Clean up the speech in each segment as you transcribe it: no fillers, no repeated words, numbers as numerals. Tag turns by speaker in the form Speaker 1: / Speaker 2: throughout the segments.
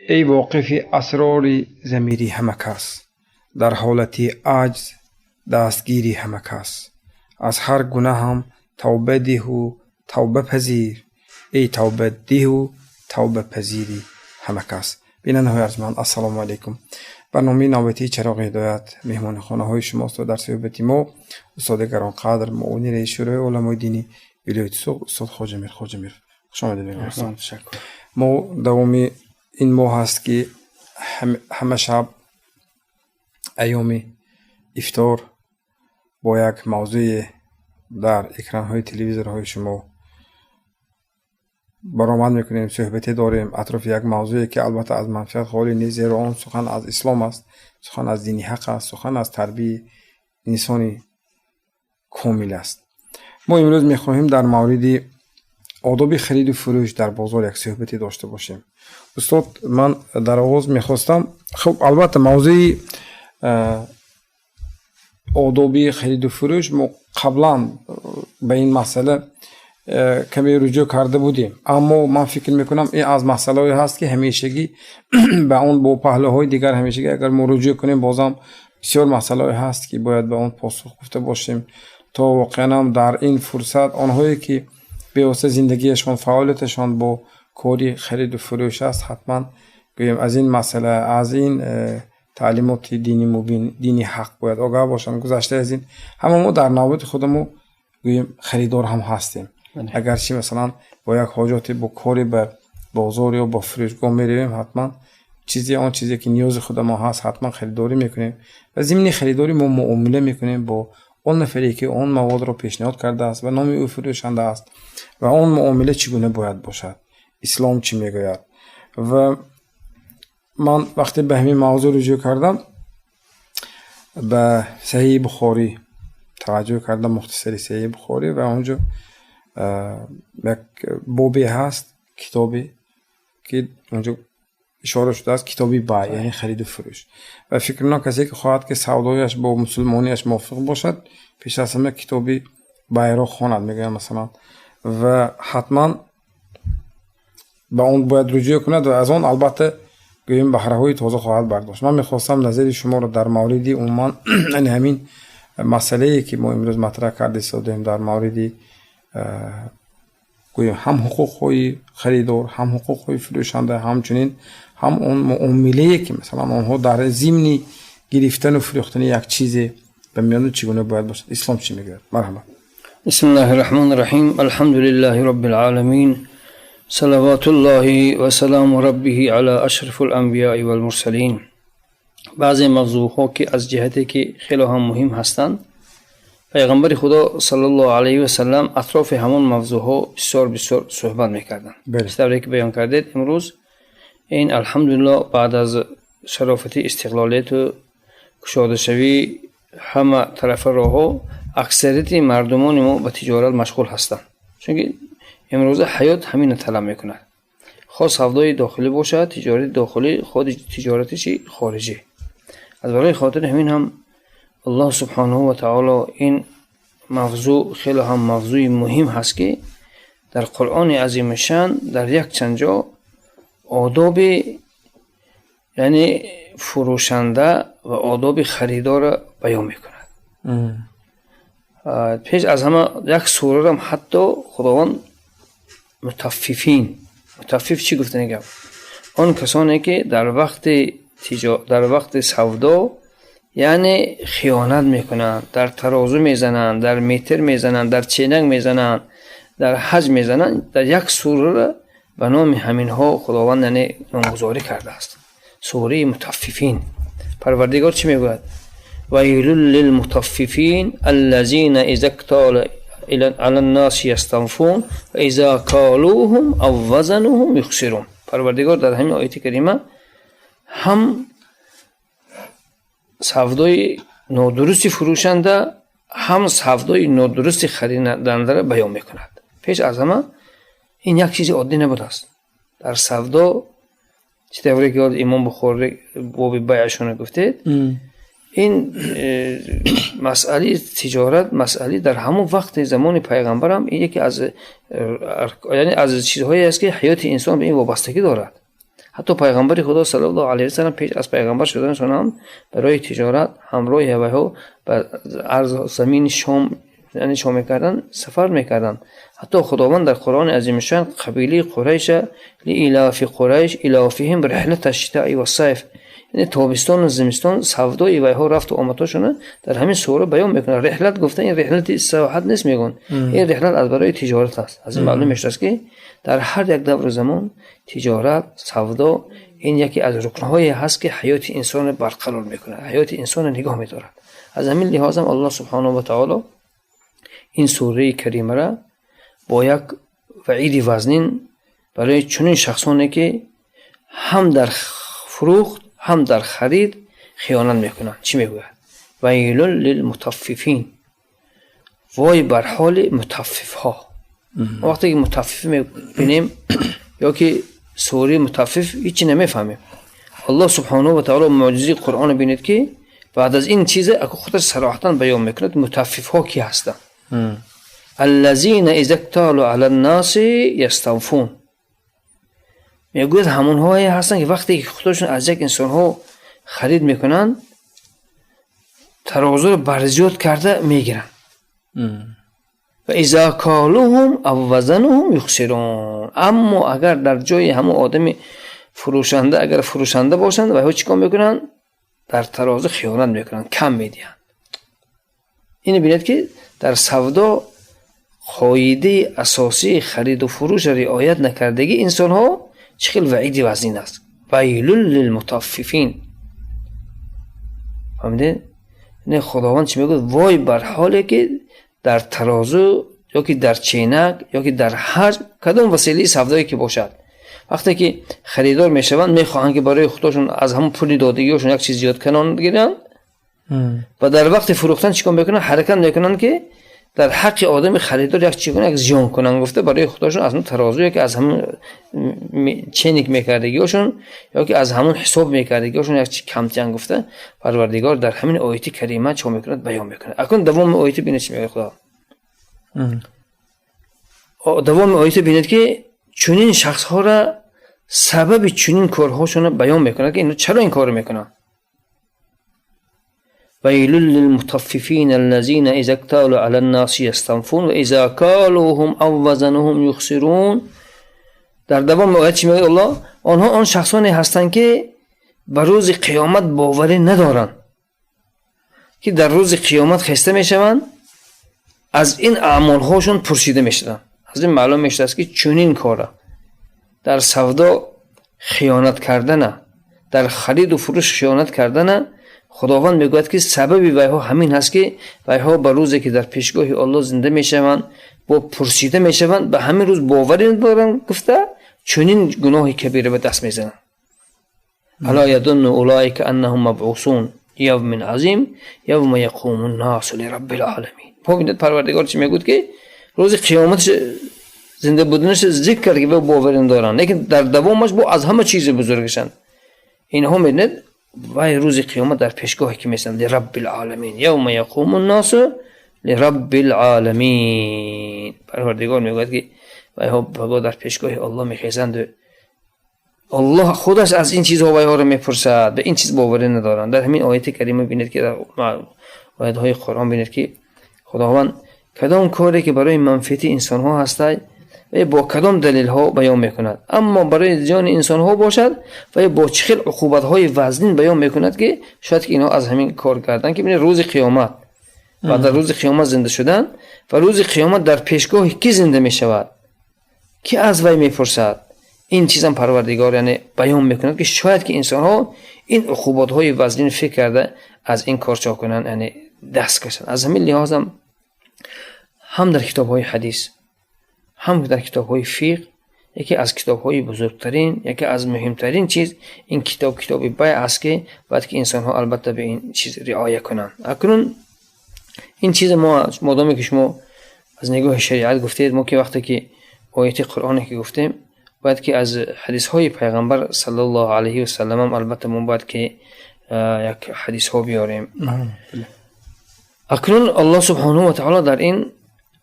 Speaker 1: ای واقف اسرار ضمیری همه کس، در حالت عجز دستگیری همه کس. از هر گناهم توبه ده و توبه پذیر، ای توبه ده و توبه پذیری همه کس. بیننده های ارجمند، السلام علیکم. برنامه نوبتی چراغ هدایت مهمان خانه های شماست و در صحبت ما استاد گرانقدر معاون رئیس شورای علمای دینی ولایت سوق استاد خواجه میر. خوش آمدید.
Speaker 2: تشکر.
Speaker 1: ما دوام این ماه هست که همه شب ایام افطار با یک موضوع در اکران های تلویزیون های شما برآمد میکنیم، صحبتی داریم اطراف یک موضوعی که البته از منفعت خالی نیست، زیرا آن سخن از اسلام است، سخن از دین حق است، سخن از تربیت انسانی کامل است. ما امروز میخواهیم در مورد آداب خرید و فروش در بازار یک صحبتی داشته باشیم. استاد، من در آغاز میخواستم، خب البته موضوع آداب خرید و فروش ما قبلا به این مسئله کمی رجوع کرده بودیم، اما من فکر میکنم این از مسئله هست که همیشگی به اون با پهلوهای دیگر همیشگی اگر ما رجوع کنیم بازم بسیار مسئله هست که باید به اون پاسخ گفته باشیم تا واقعا در این فرصت آنهایی که به واسه زندگیشان فعالیتشان با کاری خرید و فروش است حتما گویم از این مسئله، از این تعلیمات دینی مبین، دینی حق باید آگاه باشن. گذشته از این همه ما در نوبت خودمون گویم خریدار هم هستیم، اگرچه مثلا با یک حاجاتی با کاری به بازار یا با فروشگاه میریم حتما آن چیزی که نیاز خود ما هست حتما خریداری میکنیم و ضمن خریداری ما معامله میکنیم با اون نفری که اون مواد رو پیشنهاد کرده است و نام او فروشنده است و اون معامله چگونه باید باشد، اسلام چی میگوید. و من وقتی به همین موضوع رجوع کردم به صحیح بخاری توجه کردم، مختصری صحیح بخاری، و اونجا یک بابی هست، کتابی که اونجا اشاره شده است، کتابی بای یعنی خرید و فروش. و فکر کنم کسی که خواهد که سودایش با مسلمانیش موافق باشد پیش از همه کتابی بای را خواند، میگم مثلا، و حتما به اون باید رجوع کند و از اون البته گویم بهره های تازه خواهد برداشت. من میخواستم نظر شما رو در مورد عموما همین مسئله که ما امروز مطرح کرده سودیم در مورد گویم هم حقوق خریدار، هم حقوق فروشنده، همچنین هم اون معامله که مثلا آنها در ضمن گرفتن و فروختن یک چیز به میان چگونه باید باشد، اسلام چی میگه؟ مرحبا.
Speaker 2: بسم الله الرحمن الرحیم. الحمد لله رب العالمین، صلوات الله و سلام ربه علی اشرف الانبیاء و المرسلین. بعضی موضوعها که از جهتی که خیلی هم مهم هستند، پیغمبر خدا صلی الله علیه و سلم اطراف همون موضوعها بسیار صحبت میکردند. مثل که بیان کردید امروز این الحمدلله بعد از شرافت استقلالیت و گشاده شوی همه طرف راهها اکثریت مردمان ما به تجارت مشغول هستند، چون امروز حیات همین طلب میکند، خاص سودای داخلی باشه، تجارت داخلی، خود تجارتش خارجی. از برای خاطر همین هم الله سبحانه و تعالی این موضوع خیلی هم موضوع مهم هست که در قرآن عظیم شان در یک چند جا آداب یعنی فروشنده و آداب خریدار بیان میکند. پیش از همه یک سوره هم حتی خداوند متفف چی گفته نگم؟ آن کسانی که در وقت سودا یعنی خیانت میکنند، در ترازو میزنند، در میتر میزنند، در چینک میزنند، در حج میزنند، در یک سوره به نام همین ها خداوند یعنی نامگذاری کرده است، سوره متففین. پروردگار چی میگوید؟ ویل للمطففین الذین اذا اکتال علی الناس یستوفون و اذا کالوهم او وزنوهم یخسرون. پروردگار در همین آیه کریمه هم سودای نادرستی فروشنده هم سودای نادرستی خریدنده را بیان میکند. پیش از همه این یک چیز عادی نبوده است در سودا، چطوری که امام بخاری باب بیعشون گفته این مسئله تجارت مسئله در همون وقت زمان پیغمبر هم این یکی از یعنی از چیزهایی است که حیات انسان به این وابستگی دارد. حتی پیغمبر خدا صلی الله علیه و سلم پیش از پیغمبر شدنشون هم برای تجارت همراه هواها بر عرض زمین شام یعنی شام میکردن سفر میکردن. حتی خداوند در قرآن عظیم شان قبیله قریش لإلاف قریش إلافهم رحلة الشتاء والصيف، یعنی تابستان و زمستان سودای ویها رفت و آمدشونه در همین سوره بیان میکنه. رحلت گفتن این رحلت سیاحت نیست میگن، این رحلت از برای تجارت است. از این معلوم میشه که در هر یک دور زمان تجارت سودا این یکی از رکنهای هست که حیات انسان برقرار میکنه، حیات انسان نگاه میدارد. از همین لحاظ هم الله سبحانه و تعالی این سوره کریمه را با یک وعید وزنین برای چنین شخصانی که هم در فروخت هم در خرید خیانت میکنند چی میگوید؟ ویل للمطففین، وای بر حال مطفف ها. وقتی که مطفف میبینیم یا که سوره مطفف هیچی نمیفهمیم. الله سبحانه و تعالی معجزه قرآن بینید که بعد از این چیز اگه خودش صراحتا بیان میکند مطفف ها کی هستند؟ الذين اذا اكتالوا على الناس يستوفون، میگوید همون هایی هستن که وقتی که خودشون از یک انسان ها خرید میکنن ترازو رو برزیاد کرده میگیرن. و اذا کالوهم او وزنهم یخسرون، اما اگر در جای همون آدم فروشنده اگر فروشنده باشند و ها چیکار میکنن؟ در ترازو خیانت میکنن، کم میدین. اینو بینید که در سودا قاعده اساسی خرید و فروش رعایت نکردگی انسان ها چقدر وعید وزین است. ویل للمطففین. فهمیدین؟ نه خداوند چی میگه؟ وای بر حالی که در ترازو یا که در چینک یا که در هر کدام وسیله سودایی که باشد وقتی که خریدار میشوند میخواهند که برای خودشون از همون پول دادگیشون یک چیز زیاد کنن گیرن و در وقت فروختن چیکار میکنن؟ حرکت میکنن که در حق آدم خریدار یک چیز کنن، یک زیان کنن گفته برای خودشون از اون ترازو یا که از همون چینک میکردگیشون یا که از همون حساب میکردگیشون یک چیز کم چنگ گفته. پروردگار در همین آیه کریمه چه میکند؟ بیان میکنه. اکنون دوام آیه ببینید چی میگه خدا. دوام آیه ببینید که چنین شخص ها را سبب چنین کارهاشون بیان میکنه که اینا چرا این کارو میکنن. ویل للمطففین الذین اذا اکتالوا علی الناس یستوفون و اذا کالوهم او وزنهم یخسرون. در دوام آیه چی میگه الله؟ آنها آن شخصانی هستند که بر روز قیامت باوری ندارند که در روز قیامت خسته میشوند، از این اعمال هاشون پرسیده میشدن. از این معلوم میشه که چنین کارا در سودا خیانت کردن، در خرید و فروش خیانت کردن، خداوند میگوید که سببی ویها همین هست که ویها بر روزی که در پیشگاه الله زنده میشوند با پرسیده میشوند به همین روز باوری ندارن گفته چنین گناه کبیره به دست میزنن. الا یظن اولئک انهم مبعوثون یوم عظیم یوم یقوم الناس لرب العالمین. ببینید پروردگار چی میگوید که روز قیامت زنده بودنش ذکر کرد که باوری ندارن، لیکن در دوامش با از همه چیز بزرگشن. اینها میدونید وای روز قیامت در پیشگاه کی میشن؟ لرب العالمین یوم یقوم الناس لرب العالمین. پروردگار میگوید که وای در پیشگاه الله میخیزند، الله خودش از این چیزها وای ها رو میپرسد، به این چیز باوری ندارن. در همین آیه کریمه بینید که در آیات های قرآن بینید که خداوند کدام کاری که برای منفعت انسان ها هست و با کدام دلیل ها بیان میکند، اما برای جان انسان ها باشد و با چه عقوبت های وزنین بیان میکند که شاید که اینها از همین کار کردن که روز قیامت و در روز قیامت زنده شدن و روز قیامت در پیشگاه کی زنده میشود، کی از وی میپرسد. این چیزم پروردگار یعنی بیان میکند که شاید که انسان ها این عقوبت های وزنین فکر کرده از این کار چا کنن، یعنی دست کشن. از همین لحاظ هم در کتاب های حدیث هم در کتاب های فقه یکی از کتاب های بزرگترین، یکی از مهمترین چیز این کتاب بیع است که باید که انسان ها البته به این چیز رعایت کنند. اکنون این چیز ما مادامی که شما از نگاه شریعت گفتید، ما که وقتی که آیات قرآن که گفتیم باید که از حدیث های پیغمبر صلی الله علیه و سلم هم البته ما باید که یک حدیث ها بیاریم. اکنون الله سبحانه و تعالی در این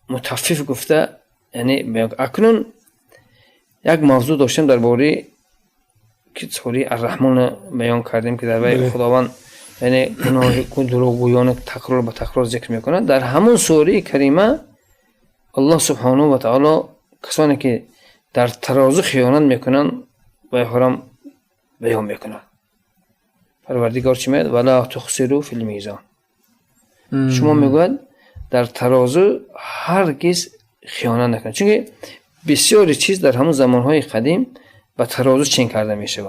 Speaker 2: متفف گفته، یعنی اکنون یک موضوع داشتیم درباره که سوره الرحمن بیان کردیم که درباره خداوند یعنی گناه دروغگویان تکرار به تکرار ذکر میکنه. در همون سوره کریمه الله سبحانه و تعالی کسانی که در ترازو خیانت میکنن و حرام بیان میکنن. پروردگار چی میگه؟ ولا تخسروا فی المیزان. شما میگوید در ترازو هرگز خیانت نکنید، چون بسیاری چیز در همون زمانهای قدیم با ترازو چین کرده میشه.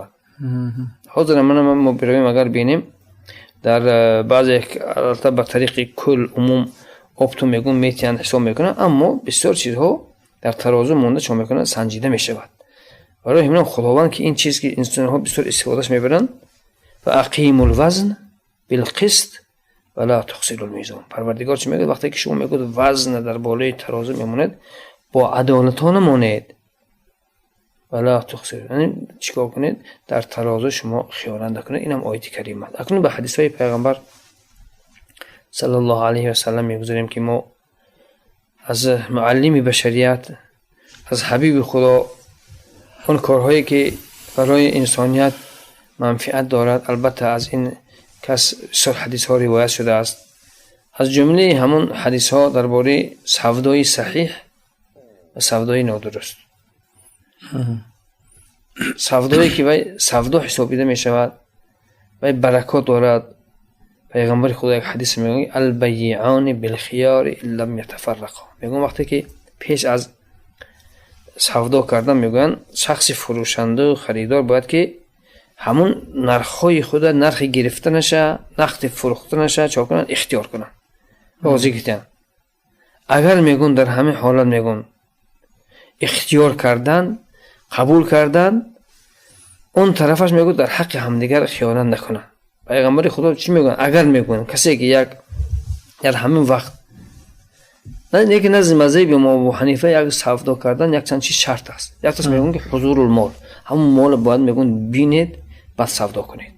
Speaker 2: حاضر ما برویم اگر بینیم در بعضی البته به طریق کل عموم اپتو میگون میتیان حساب میکنن، اما بسیار چیزها در ترازو مونده چون میکنن سنجیده میشود. برای همین خداوند که این چیز که انسان ها بسیار استفادهش میبرن و اقیموا الوزن بالقسط ولا تخسروا الميزان. پروردگار چی میگه؟ وقتی که شما میگید وزن در بالای ترازو میموند با عدالتانه مونید ولا تخسروا، یعنی چیکار کنید؟ در ترازو شما خیانت نکنید. اینم آیه کریمه. اکنون به حدیث های پیغمبر صلی الله علیه و سلم میگذاریم که ما از معلم بشریت، از حبیب خدا، اون کارهایی که برای انسانیت منفعت دارد، البته از این کس حدیث ها روایت شده است. از جمله همون حدیث ها درباره سودای صحیح و سودای نادرست. سودایی که وی سودا حسابیده می شود و برکات دارد. پیغمبر خدا یک حدیث میگه البیعان بالخیار ان لم یتفرقا. میگن وقتی که پیش از سودا کردن میگن شخص فروشنده و خریدار باید که همون نرخ‌های خود نرخ گرفته نشه، نرخ فروخته نشه، چا کنن؟ اختیار کنن، راضی کردن. اگر میگن در همه حالت میگن اختیار کردن، قبول کردن، اون طرفش میگن در حق همدیگر خیانت نکنن. پیغمبر خدا چی میگن؟ اگر میگن کسی که یک در همین وقت نه که نزد مذهب امام ابو حنیفه یک سودا کردن یک چند چیز شرط است. یک تاش میگن که حضور المال، همون مال باید میگن بینید بعد سودا کنید.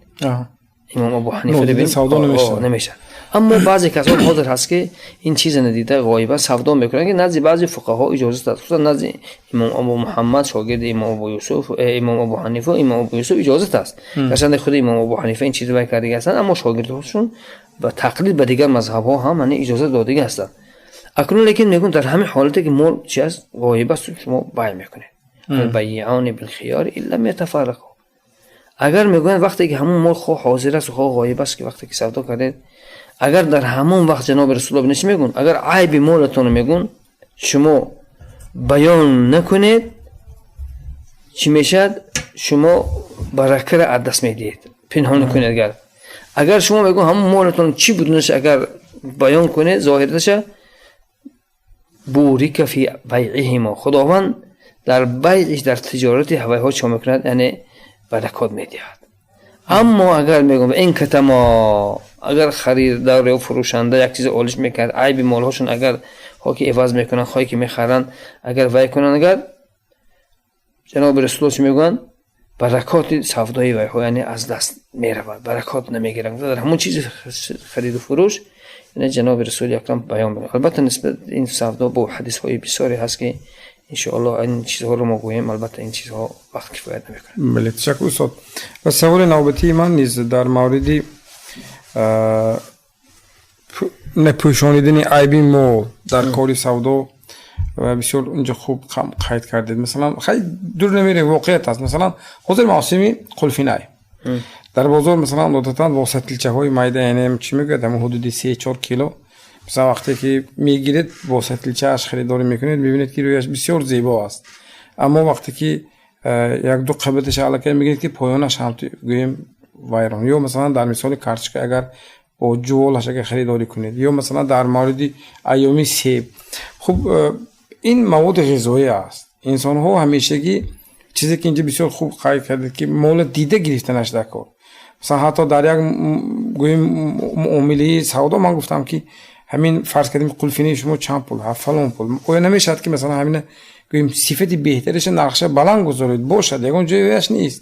Speaker 2: امام ابو حنیفه ببین سودا نمیشه. اما بعضی کسان حاضر هست که این چیز ندیده غایبا سودا میکنن که نزد بعضی فقها اجازه داد، خصوصا نزد امام ابو محمد شاگرد امام ابو یوسف، امام ابو حنیفه، امام ابو یوسف اجازه است. مثلا خود امام ابو حنیفه این چیز رو کرده هستند، اما شاگرداشون با تقلید به دیگر مذهب ها هم اجازه داده هستند. اکنون لیکن میگن در همه حالتی که مال چی است غایب است شما بیع میکنید. البیعان بالخیار ان لم یتفرقا. اگر میگن وقتی که همون مال خو حاضر است و خو غایب است که وقتی که سودا کردید، اگر در همون وقت جناب رسول الله نش میگن اگر عیب مالتون میگن شما بیان نکنید، چی میشد؟ شما برکت را از دست میدید، پنهان کنید. اگر شما میگن همون مالتون چی بودنش اگر بیان کنید ظاهرش بورک فی بیعهما، خداوند در بیعش در تجارت هوایها چه میکند؟ یعنی برکات میدهد. اما اگر میگم این کتما، اگر خریدار و فروشنده یک چیز اولش میکرد عیب مالهاشون اگر خواهی عوض میکنن، خواهی که میخرن اگر وای کنن، اگر جناب رسول الله میگن برکات سودای وای یعنی از دست میرود، برکات نمیگیرن در همون چیز خرید و فروش. یعنی جناب رسول اکرم بیان میکنه. البته نسبت این سودا با حدیث های بسیاری هست که ان شاء الله این چیزها رو ما گوییم، البته این چیزها وقت کفایت نمیکنه.
Speaker 1: بله تشکر استاد. و سوال نوبتی من نیز در موردی نپوشانیدن عیب مال در کار سودا و بسیار اینجا خوب قید کردید. مثلا خیلی دور نمیره واقعیت است. مثلا حاضر معصومی قلفینای در بازار مثلا عادتا واسطلچه های میده، یعنی چی میگه در حدود 3-4 کیلو مثلا وقتی که میگیرید واسطلچه اش خریداری میکنید میبینید که رویش بسیار زیبا است، اما وقتی که یک دو قبضش علاقه میگیرید که پایانش هم گویم وایران. یا مثلا در مثال کارچکه اگر با جولش اگر خریداری کنید، یا مثلا در مورد ایامی سیب. خب این مواد غذایی است. انسان ها همیشگی چیزی که اینجا بسیار خوب قید کرده که مول دیده گرفته نشده کار. مثلا حتی در یک گویم معامله سودا من گفتم که همین فرض کردیم قلفینی شما چند پول، فلان پول، او نمیشد که مثلا همین گویم صفت بهترش نقشه بلند گذارید باشد، یگان جایش نیست،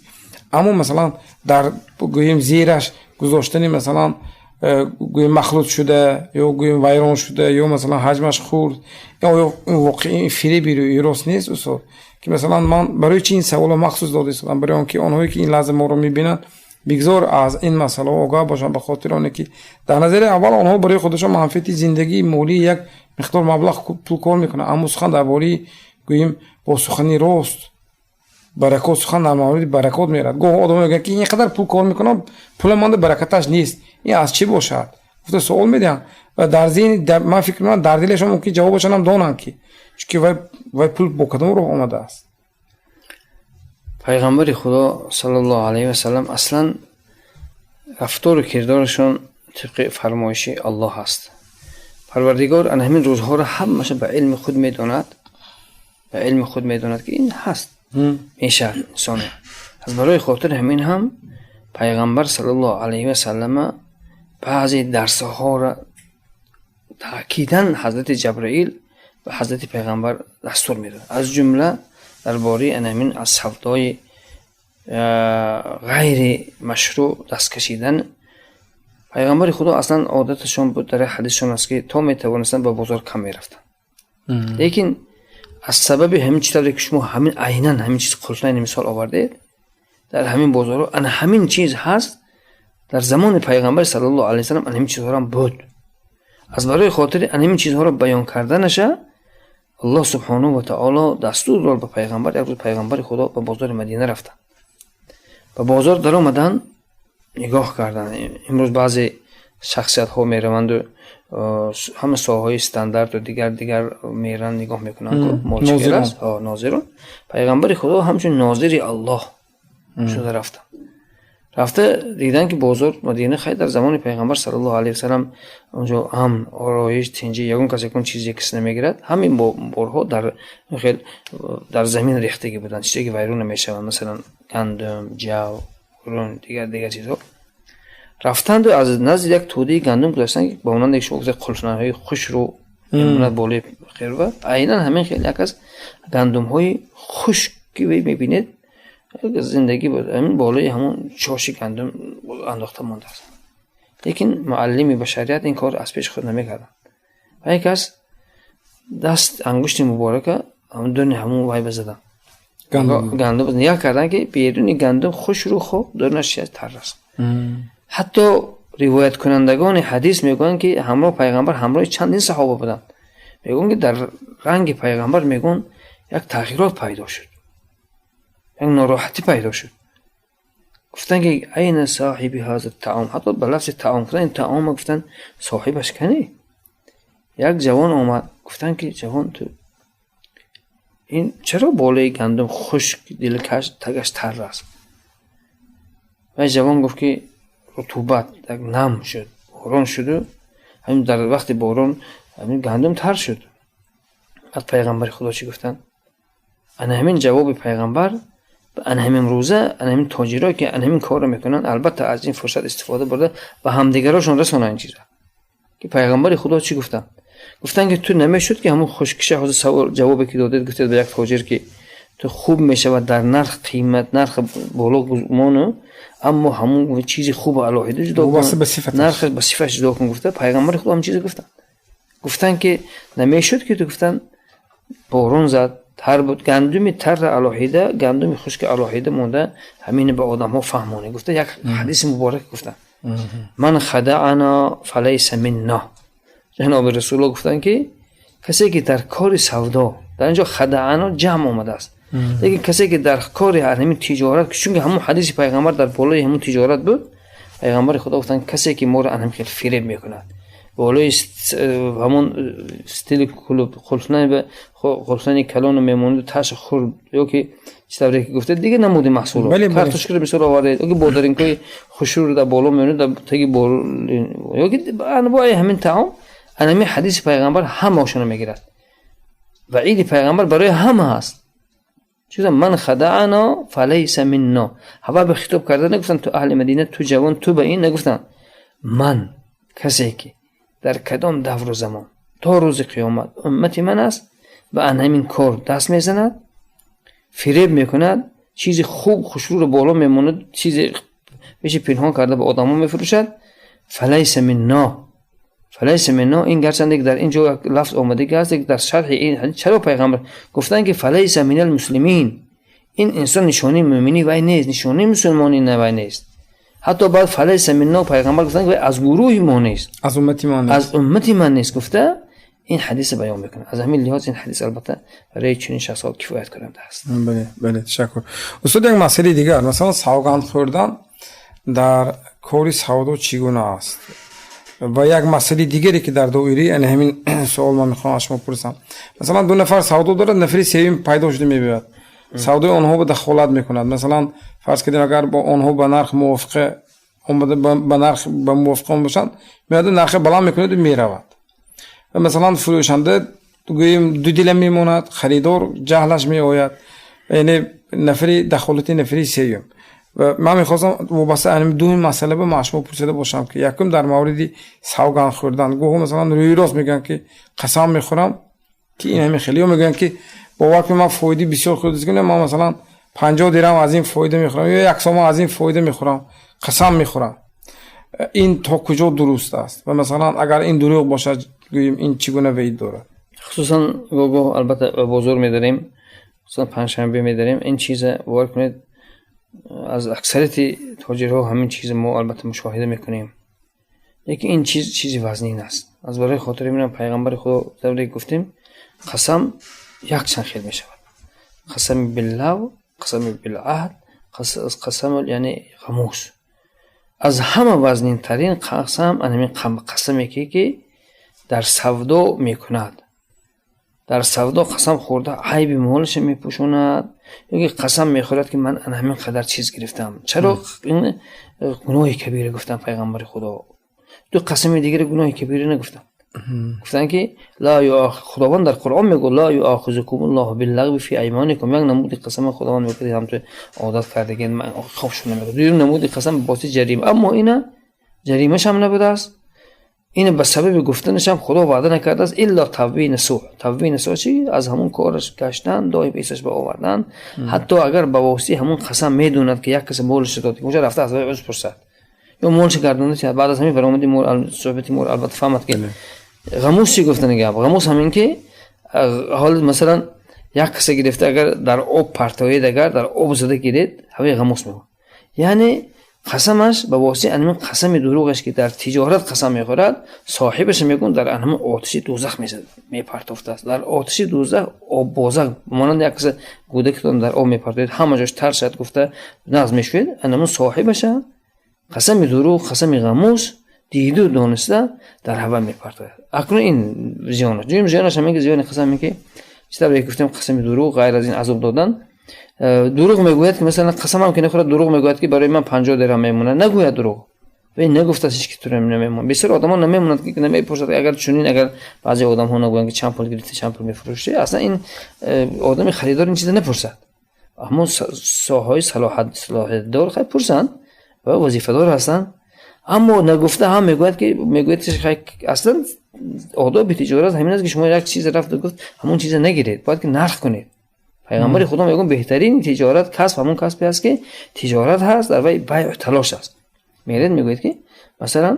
Speaker 1: اما مثلا در گویم زیرش گذاشتنی مثلا گویم مخلوط شده یا گویم ویران شده یا مثلا حجمش خورد یا واقعی فریبی رو ایراس نیست. اصلا که مثلا من برای چی این سوال مخصوص داده است؟ برای آنکه آنهایی که این لحظه ما رو میبینند بگذار از این مسئله آگاه باشن، به خاطر آنه که در نظر اول آنها برای خودشان منفعت زندگی مولی یک مقدار مبلغ پول کار میکنن، اما سخن درباره گوییم با سخنی راست برکات، سخن در مورد برکات میرد. گاه آدم میگن که اینقدر پول کار میکنم پول من برکتش نیست، این از چی باشد؟ گفته سوال میدن و در ذهن من فکر میکنم در دلشون ممکن جوابشون هم دانن که چون وای پول با کدام راه آمده است.
Speaker 2: پیغمبر خدا صلی الله علیه و سلم اصلا رفتار و کردارشون طبق فرمایش الله هست. پروردگار ان همین روزها را همش به علم خود میداند، به علم خود میداند که این هست میشه انسان. از برای خاطر همین هم پیغمبر صلی الله علیه و سلم بعضی درسها را تاکیداً حضرت جبرائیل و حضرت پیغمبر دستور میداد. از جمله درباره همین از سودای غیر مشروع دست کشیدن، پیغمبر خدا اصلا عادتشون بود، در حدیثشون است که تا میتوانستن به بازار کم میرفتن. لیکن از سبب همین چیزی که شما همین عیناً همین چیز قلتنین مثال آوردید در همین بازار ان همین چیز هست، در زمان پیغمبر صلی الله علیه و سلم ان همین چیزها هم بود. از برای خاطر ان همین چیزها را بیان کردنشه الله سبحانه و تعالی دستور داد به پیغمبر. یک روز پیغمبر خدا به بازار مدینه رفتن، به بازار در آمدن نگاه کردن. امروز بعضی شخصیت ها میروند و همه ساهای استاندارد و دیگر میرن نگاه میکنن که ناظران. پیغمبر خدا همچون ناظر الله شده رفته دیدن که بازار مدینه خیلی در زمان پیغمبر صلی الله علیه و سلم اونجا هم آرایش تنجی یگون کسی کن چیزی کس نمیگیرد، همین بارها در زمین ریختگی بودن، چیزی که ویرون نمیشوند، مثلا گندم، جو، رون، دیگر چیزها. رفتند و از نزد یک توده گندم گذاشتن که با اونان یک شما قلفنان های خوش رو امونت بالای خیروه. عیناً همین خیلی یک از گندم های خوش که میبینید زندگی بود، همین بالای همون چاشی گندم انداخته مانده است. لیکن معلم بشریت این کار از پیش خود نمیکردن و یک از دست انگشت مبارکه همون دونه همون وای بزدن گندم نیا کردن که بیرون گندم خوش رو خوب دونش تر است. حتی روایت کنندگان حدیث میگن که همراه پیغمبر همراه چندین صحابه بودن، میگن که در رنگ پیغمبر میگن یک تغییرات پیدا شد، یک ناراحتی پیدا شد. گفتن که این صاحبی هذا الطعام، حتی به لفظ طعام گفتن این طعام، گفتن صاحبش کنی. یک جوان آمد گفتن که جوان تو این چرا بالای گندم خشک دلکش تگش تر است؟ و جوان گفت که رطوبت یک نم شد، باران شد و همین در وقت باران همین گندم تر شد. بعد پیغمبر خدا چی گفتن؟ انا همین جواب پیغمبر ان همین روزه ان همین تاجرایی که ان همین کار میکنن البته از این فرصت استفاده برده و همدیگراشون رسونن این چیزا. که پیغمبر خدا چی گفتن؟ گفتن که تو نمیشد که همون خشکشه حاضر سوال جوابی که دادید گفتید به یک تاجر که تو خوب میشه و در نرخ قیمت نرخ بالا گذمانه، اما همون چیزی خوب الهیده جدا کن، نرخ به صفش جدا کن. گفته پیغمبر خدا هم چیزی گفتن که نمیشد که تو گفتن بارون زد تر بود، گندمی تر الهیده گندمی خشک الهیده مونده، همین به آدم ها فهمونه. گفته یک حدیث مبارک گفتن من خدعنا فلیس منا. جناب رسول الله گفتن که کسی که در کار سودا، در اینجا خدعنا جمع آمده است، لیکن کسی که در کار همین تجارت، چون همون حدیث پیغمبر در بالای همون تجارت بود، پیغمبر خدا گفتن کسی که ما را همین خیلی فریب میکند، بالای همون استیل قلفنانی کلان و میمونده تاش خورد یا که چطوری که گفته دیگه نمودی محصول کارتوش کرده مثال آورده یا که بادرینکای خوشور در بالا میمونه در تگی بال یا که انواع همین طعام همین حدیث پیغمبر همه‌شون میگیرد. وعید پیغمبر برای همه هست. چیزا من خدعنا فلیس منا. هوا به خطاب کردن نگفتن تو اهل مدینه، تو جوان، تو به این نگفتن. من کسی که در کدام دور و زمان تا روز قیامت امتی من است و ان همین کار دست میزند، فریب میکند، چیزی خوب خوشرو رو بالا میموند، چیزی بشه پنهان کرده به آدما میفروشد، فلیس منا، فلیس منا، این گرچند در اینجا لفظ آمده که هست در شرح این حدیث چرا پیغمبر گفتن که فلیس من المسلمین، این انسان نشانه مومنی وای نیست، نشانه مسلمانی نه وای نیست. حتی بعد فلیس منا پیغمبر گفتن که از گروه ما نیست،
Speaker 1: از امتی ما نیست،
Speaker 2: از امتی من نیست گفته. این حدیث بیان میکنه. از همین لحاظ این حدیث البته برای چنین شخصا کفایت کننده است.
Speaker 1: بله تشکر. استاد یک مسئله دیگر، مثلا سوگند خوردن در کاری سودا چگونه است؟ و یک مسئله دیگری که در دایره یعنی همین سوال من میخوام از شما بپرسم، مثلا دو نفر سودا دارد، نفر سوم پیدا شده میبیاد، سودای آنها به دخالت میکند، مثلا فرض کنید اگر با آنها به نرخ موافقه اومده به نرخ به موافقه باشن، میاد نرخ بلند میکنه و میرود. و مثلا فروشنده گوییم دو دل میموند، خریدار جهلش میآید، یعنی نفری دخالتی نفری سوم. و من میخواستم وابسته همین دو مسئله به معشوق پرسیده باشم که یکم در مورد سوگند خوردن، گوه مثلا روی راست میگن که قسم میخورم که این همین خیلی، میگن که با وقت من فایده بسیار خورد کنم، ما مثلا 50 درهم از این فایده میخورم یا 1 سوم از این فایده میخورم، قسم میخورم. این تا کجا درست است؟ و مثلا اگر این دروغ باشه گوییم این چگونه وجود دارد؟
Speaker 2: خصوصا گوگو البته بازار می‌داریم، خصوصا پنجشنبه می‌داریم، این چیز باور کنید از اکثریت تاجرها همین چیز ما البته مشاهده می‌کنیم. یکی این چیزی وزنی است. از برای خاطر میرم پیغمبر خدا در گفتیم قسم یک چند خیل می‌شود. قسم بالله، قسم بالعهد، قسم یعنی خموس. از همه وزنین ترین قسم همین قسمی که در سودا میکند. در سودا قسم خورده عیب مالش میپوشوند، یا قسم میخورد که من همین قدر چیز گرفتم. چرا این گناه کبیره گفتن پیغمبر خدا؟ دو قسم دیگه گناه کبیره نگفتن. گفتن که خداوند در قرآن میگه لا یؤاخذکم الله باللغو فی ایمانکم، یک نمود قسم خداوند میگه هم تو عادت کردگی من خوبشون نمیگه، دو نمود قسم باعث جریمه، اما اینا جریمه‌ش هم نبوده است. این به سبب گفتنش هم خدا وعده نکرده است الا توبین سوء. توبین سوء چی؟ از همون کارش گشتن، دای بیسش به آوردن. حتی اگر به واسطه همون قسم میدوند که یک کس مولش داد که اونجا رفته از عذر پرسد یا مولش گردونده، بعد از همین برآمدی مول صحبتی مول البته فهمت که غموس چی گفتن گپ. غموس همین که حال مثلا یک کس گرفته اگر در آب پرتوید، اگر در آب زده گیرید همین غموس میگه. یعنی قسمش به واسطه همین قسم دروغش که در تجارت قسم میخورد، صاحبش میگن در همین آتش دوزخ میپرتافته است. در آتش دوزخ آب بازق مانند یک کس گودکتون در آب میپرتید، همه جاش تر شد گفته ناز میشوید، همین صاحبش قسم دروغ، قسم غموس دیدو دونسته در هوا میپرتد. اکنون این زیانش همین که زیان قسم میگه چطور گفتیم قسم دروغ غیر از این عذاب دادن. دروغ میگوید که مثلا قسم هم که نخورد، دروغ میگوید که برای من 50 درهم میمونه، نگوید دروغ. و این نگفته است که تو نمیمونه. بسیار آدما نمیمونند که نمیپرسد اگر چنین، اگر بعضی آدم‌ها نگویند که چند پول گرفتی چند پول میفروشی، اصلا این آدم خریدار این چیز نپرسد. اما ساهای صلاحیت دار خیلی پرسند و وظیفه دار هستند، اما نگفته هم میگوید که اصلا آداب تجارت همین است که شما یک چیز رفت گفت همون چیز نگیرید، باید که نرخ کنید. پیغمبر خدا میگه بهترین تجارت کسب همون کسبی است که تجارت هست در وی بیع و تلاش است. میرید میگوید که مثلا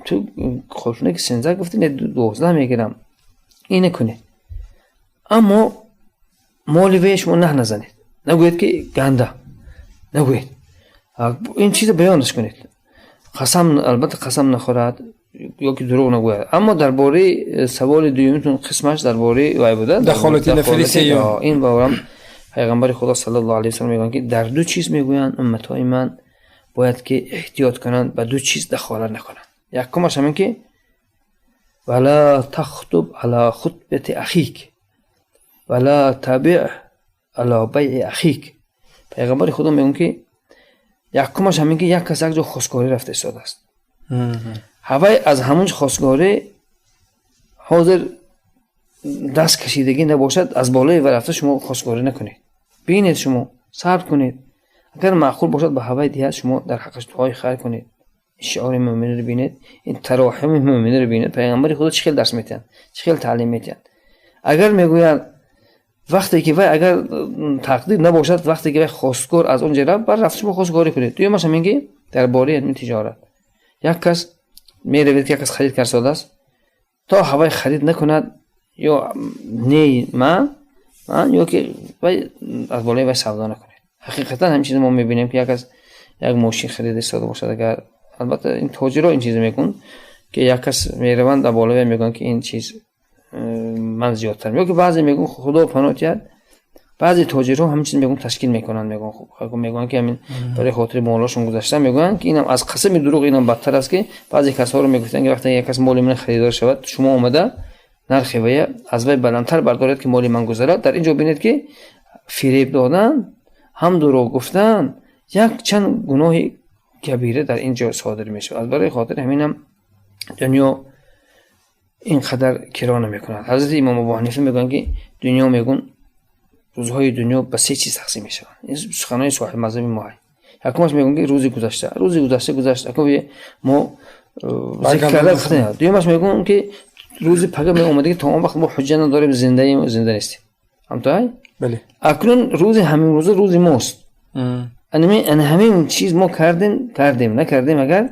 Speaker 2: تو خودتونه که سنزه گفتین 12 میگیرم اینه کنید، اما مال وی شما نزنید، نگوید که گنده، نگوید این چیز بیانش کنید. قسم البته قسم نخورد یا که دروغ نگوید. اما درباره سوال دومیتون قسمش درباره وای بوده
Speaker 1: دخالت نفری
Speaker 2: این باورم پیغمبر خدا صلی الله علیه و سلم میگن که در دو چیز میگویند امتای من باید که احتیاط کنند، به دو چیز دخالت نکنند. یکمش همین که ولا تخطب علی خطبه اخیک ولا تبع علی بیع اخیک. پیغمبر خدا میگن که یکمش همین که یک کس یک جا خواستگاری رفته ایستاده است، هوای از همون خواستگاری حاضر دست کشیدگی نباشد، از بالای و رفته شما خواستگاری نکنید، بینید شما صبر کنید، اگر معقول باشد به هوای دیگه شما در حقش دعای خیر کنید، شعار مومن رو بینید، این تراحم مومن رو بینید. پیغمبر خدا چه خیلی درس میتن، چه خیلی تعلیم میتن. اگر میگوید وقتی که وای اگر تقدیر نباشد، وقتی که خواستگار از اون جرا بر رفت شما خواستگاری کنید. دویمش میگه درباره این تجارت، یک کس میروید که کس خرید کرد ساده است تا هوای خرید نکند یا نه من یا که از بالای وای سودا نکنید. حقیقتا همین چیز ما میبینیم که یک ماشین خرید ساده باشد، اگر البته این تاجرها این چیز میگن که یک کس میروند در بالای میگن که این چیز من زیادتر یا که بعضی میگن خدا پناه کرد، بعضی تاجرها همین چیز میگن تشکیل میکنن، میگن خب میگن که همین برای خاطر مالاشون گذاشتن، میگن که اینم از قسم دروغ اینم بدتر است که بعضی کسا رو میگفتن که وقتی یک کس مال من خریدار شود شما اومده نرخ وی از وی بلندتر بردارید که مال من گذرد. در اینجا ببینید که فریب دادن، هم دروغ گفتن یک چند گناه کبیره در اینجا صادر میشه. از برای خاطر همینم دنیا اینقدر کرا نمیکنه. حضرت امام ابو حنیفه میگن که دنیا میگن روزهای دنیا به سه چیز تقسیم میشه. این سخنان صاحب مذهب ما هست. یکمش میگن که روزی گذشته که ما ذکر کردیم. دومش میگن که روزی پگاه می اومده که تا اون وقت ما حجت نداریم، زنده نیستیم. همتای؟
Speaker 1: بله.
Speaker 2: اکنون روز همین روز ماست. ان همین چیز ما کردیم نکردیم اگر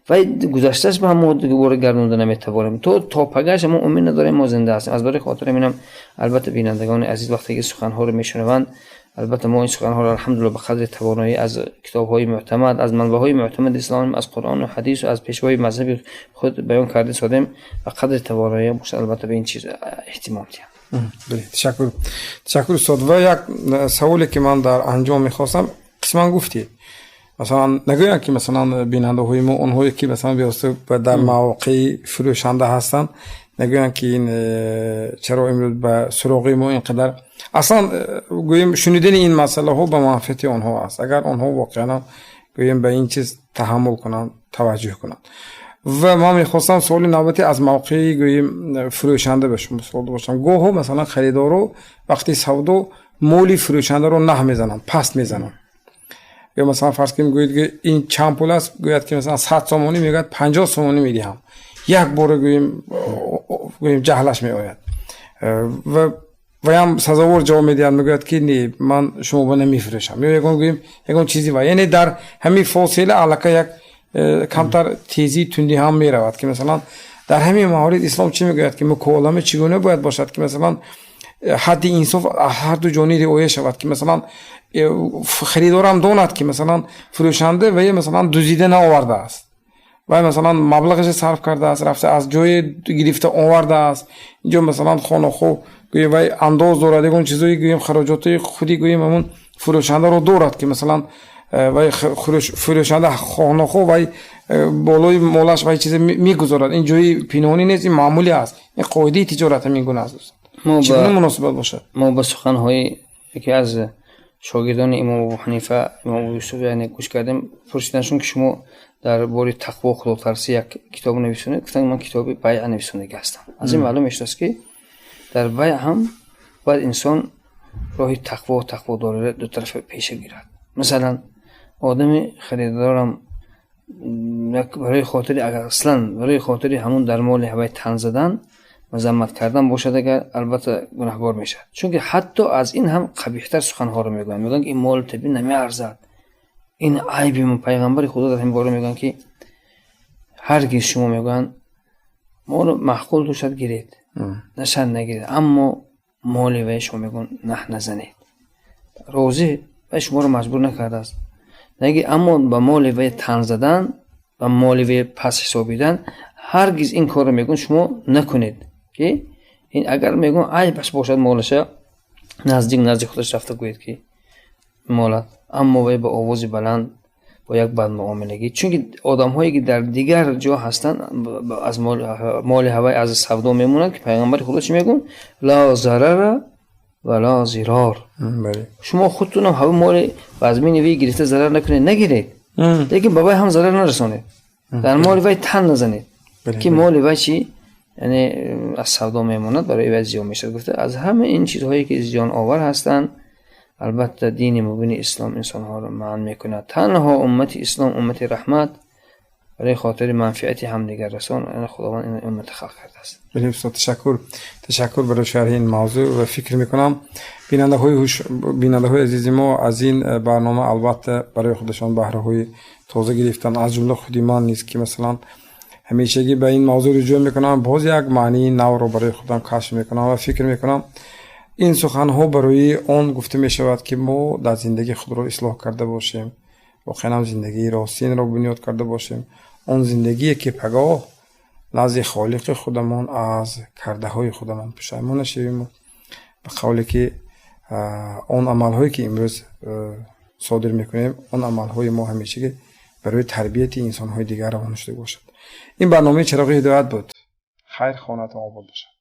Speaker 2: و گذشتهش به هم دوباره گردوندن نمیتوانیم تا پگاهش ما امید نداریم ما زنده هستیم. از برای خاطر اینم البته بینندگان عزیز وقتی که سخن‌ها رو میشنوند، البته ما این سخن‌ها رو الحمدلله به قدر توانایی از کتاب‌های معتمد، از منبع‌های معتمد اسلام، از قرآن و حدیث و از پیشوای مذهبی خود بیان کرده سادم به قدر توانایی البته به این چیز احتمام دیم.
Speaker 1: بله، تشکر استاد. و یک سوالی که من در انجام می‌خواستم قسماً گفتی، مثلا نگویم که مثلا بیننده های ما اونهایی که مثلا بیاسته در مواقع فروشنده هستن نگویم که این چرا امروز به سراغ ما اینقدر اصلا گویم شنیدن این مسئله ها به منفعت آنها است. اگر آنها واقعا گویم به این چیز تحمل کنند، توجه کنند. و ما میخواستم سوال نوبتی از موقع گویم فروشنده بشم سوال باشم. گوه مثلا خریدارو وقتی سودا مولی فروشنده رو نه میزنن، پست میزنن. یا مثلا فرض کنیم گوید که این چند پول است، گوید که مثلا 100 تومانی میگه 50 تومانی میدیم، یک بار گویم جهلش میآید و هم سزاوار جواب میدن، میگوید که نه من شما رو نمیفروشم یا یکون چیزی و یعنی در همین فاصله علاقه یک کمتر تیزی تندی هم میرود که مثلا در همین موارد اسلام چی میگوید که مکالمه چگونه باید باشد که مثلا حد انصاف هر دو جانب رعایت شود که مثلا خریدار هم داند که مثلا فروشنده و مثلا دزدیده نآورده است و مثلا مبلغش صرف کرده است، رفته از جای گرفته آورده است، اینجا مثلا خانه خو گویم و انداز دارد، اون چیزایی گویم خراجات خودی گویم همون فروشنده رو دارد که مثلا و فروشنده خانه خو و بالای مالش و چیز میگذارد. این جای پنهانی نیست، این معمولی است، این قاعده تجارت میگونه است. چگونه مناسبت باشد؟
Speaker 2: ما با سخن‌های یکی از شاگردان امام ابو حنیفه، امام ابو یوسف یعنی گوش کردیم، پرسیدنشون که شما در باره تقوا و خداترسی یک کتاب نویسونید؟ گفتن من کتاب بیع نویسنده هستم. از این معلوم میشه که در بیع هم باید انسان راه تقوا و تقواداری دو طرف پیش گیرد. مثلا آدم خریدارم برای خاطر اگر اصلا برای خاطر همون در مال هوای تن زدن مذمت کردن باشد، اگر البته گناهکار میشه، چون که حتی از این هم قبیح‌تر سخن‌ها رو میگن که این مال طبیعی نمیارزد، این عیبی. من پیغمبر خدا در همین باره میگن که هرگز شما میگن مال محقول دوشد گیرید نشان نگیرید، اما مال وی شما میگن نه نزنید، روزی و شما رو مجبور نکرده است نگی، اما با مال وی تن زدن و مال وی پس حسابیدن هرگز این کار رو میگن شما نکنید که این اگر میگن عیبش باشد مالشه نزدیک خودش رفته گوید که مالت، اما وی با آواز بلند با یک بد معاملگی، چون که آدم هایی که در دیگر جا هستن از مال هوای از سودا میمونند که پیغمبر خدا چی میگن؟ لا ضرر ولا ضرار. شما خودتون هم مال وزمین وی گرفته ضرر نکنید، نگیرید، لیکن بابای هم ضرر نرسونید، در مال وی تن نزنید که مال وی چی یعنی از سودا میموند برای وی زیان میشه. گفته از همه این چیزهایی که زیان آور هستند البته دین مبین اسلام انسان ها رو معن میکنه. تنها امت اسلام امت رحمت برای خاطر منفعت همدیگر رسان خداوند این امت خلق کرده است.
Speaker 1: بله استاد، تشکر برای شرح این موضوع و فکر میکنم بیننده های عزیز ما از این برنامه البته برای خودشان بهره های تازه گرفتن، از جمله خودی من نیست که مثلا همیشگی به این موضوع رجوع میکنم، باز یک معنی نو رو برای خودم کشف میکنم و فکر میکنم این سخنها برای اون گفته میشود که ما در زندگی خود رو اصلاح کرده باشیم، واقعا زندگی راستین رو بنیاد کرده باشیم، اون زندگی که پگاه نزد خالق خودمان از کرده های خودمان پشیمان نشویم و به قولی که اون عمل هایی که امروز صادر میکنیم اون عمل های ما همیشه برای تربیت انسان های دیگر روان شده باشد. این برنامه چراغ هدایت بود. خیر خانتان آباد باشد.